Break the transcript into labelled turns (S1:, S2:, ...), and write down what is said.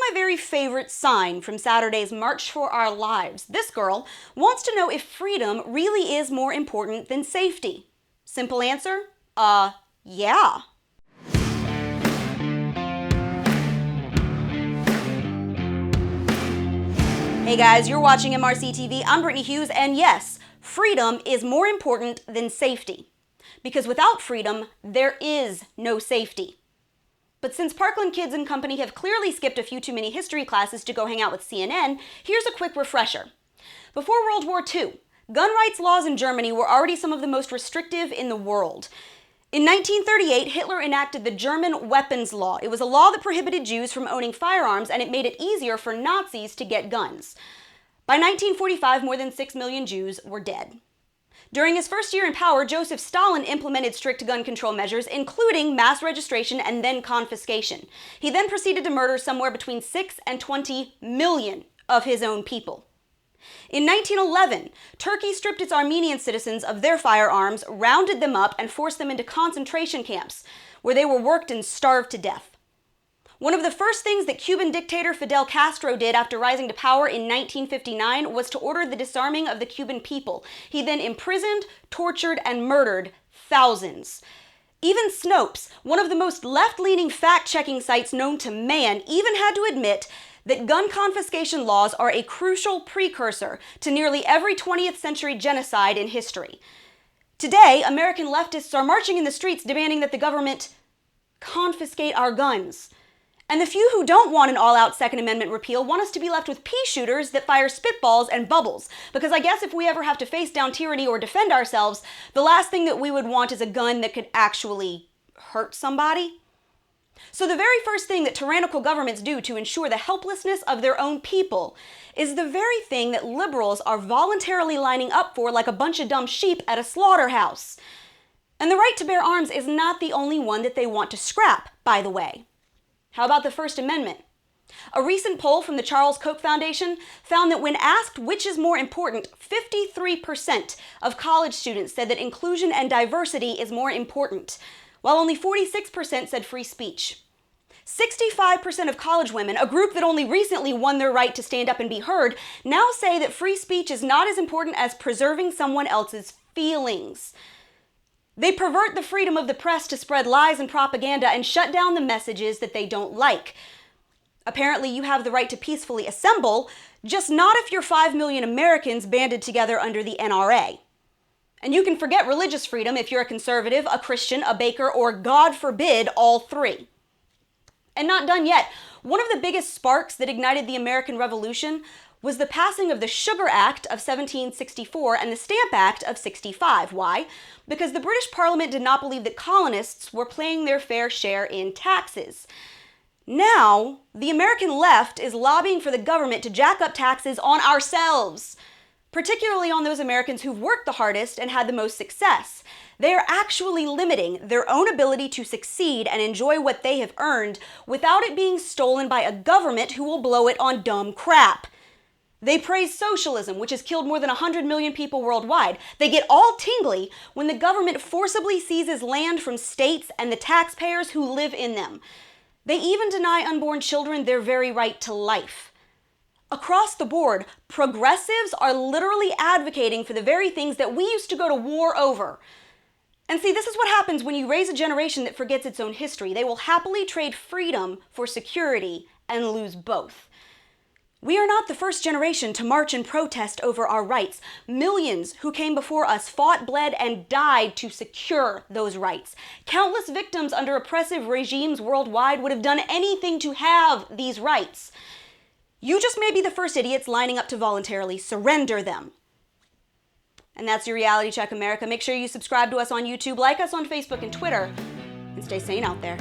S1: my very favorite sign from Saturday's March for Our Lives. This girl wants to know if freedom really is more important than safety. Simple answer? Yeah. Hey guys, you're watching MRC TV. I'm Brittany Hughes, and yes, freedom is more important than safety. Because without freedom, there is no safety. But since Parkland Kids and Company have clearly skipped a few too many history classes to go hang out with CNN, here's a quick refresher. Before World War II, gun rights laws in Germany were already some of the most restrictive in the world. In 1938, Hitler enacted the German weapons law. It was a law that prohibited Jews from owning firearms, and it made it easier for Nazis to get guns. By 1945, more than 6 million Jews were dead. During his first year in power, Joseph Stalin implemented strict gun control measures, including mass registration and then confiscation. He then proceeded to murder somewhere between 6 and 20 million of his own people. In 1911, Turkey stripped its Armenian citizens of their firearms, rounded them up, and forced them into concentration camps, where they were worked and starved to death. One of the first things that Cuban dictator Fidel Castro did after rising to power in 1959 was to order the disarming of the Cuban people. He then imprisoned, tortured, and murdered thousands. Even Snopes, one of the most left-leaning fact-checking sites known to man, even had to admit that gun confiscation laws are a crucial precursor to nearly every 20th century genocide in history. Today, American leftists are marching in the streets demanding that the government confiscate our guns. And the few who don't want an all-out Second Amendment repeal want us to be left with pea shooters that fire spitballs and bubbles. Because I guess if we ever have to face down tyranny or defend ourselves, the last thing that we would want is a gun that could actually hurt somebody. So the very first thing that tyrannical governments do to ensure the helplessness of their own people is the very thing that liberals are voluntarily lining up for like a bunch of dumb sheep at a slaughterhouse. And the right to bear arms is not the only one that they want to scrap, by the way. How about the First Amendment? A recent poll from the Charles Koch Foundation found that when asked which is more important, 53% of college students said that inclusion and diversity is more important, while only 46% said free speech. 65% of college women, a group that only recently won their right to stand up and be heard, now say that free speech is not as important as preserving someone else's feelings. They pervert the freedom of the press to spread lies and propaganda and shut down the messages that they don't like. Apparently, you have the right to peacefully assemble, just not if you're 5 million Americans banded together under the NRA. And you can forget religious freedom if you're a conservative, a Christian, a baker, or God forbid, all three. And not done yet. One of the biggest sparks that ignited the American Revolution was the passing of the Sugar Act of 1764 and the Stamp Act of 65. Why? Because the British Parliament did not believe that colonists were paying their fair share in taxes. Now, the American left is lobbying for the government to jack up taxes on ourselves, particularly on those Americans who've worked the hardest and had the most success. They are actually limiting their own ability to succeed and enjoy what they have earned without it being stolen by a government who will blow it on dumb crap. They praise socialism, which has killed more than 100 million people worldwide. They get all tingly when the government forcibly seizes land from states and the taxpayers who live in them. They even deny unborn children their very right to life. Across the board, progressives are literally advocating for the very things that we used to go to war over. And see, this is what happens when you raise a generation that forgets its own history. They will happily trade freedom for security and lose both. We are not the first generation to march and protest over our rights. Millions who came before us fought, bled, and died to secure those rights. Countless victims under oppressive regimes worldwide would have done anything to have these rights. You just may be the first idiots lining up to voluntarily surrender them. And that's your Reality Check, America. Make sure you subscribe to us on YouTube, like us on Facebook and Twitter, and stay sane out there.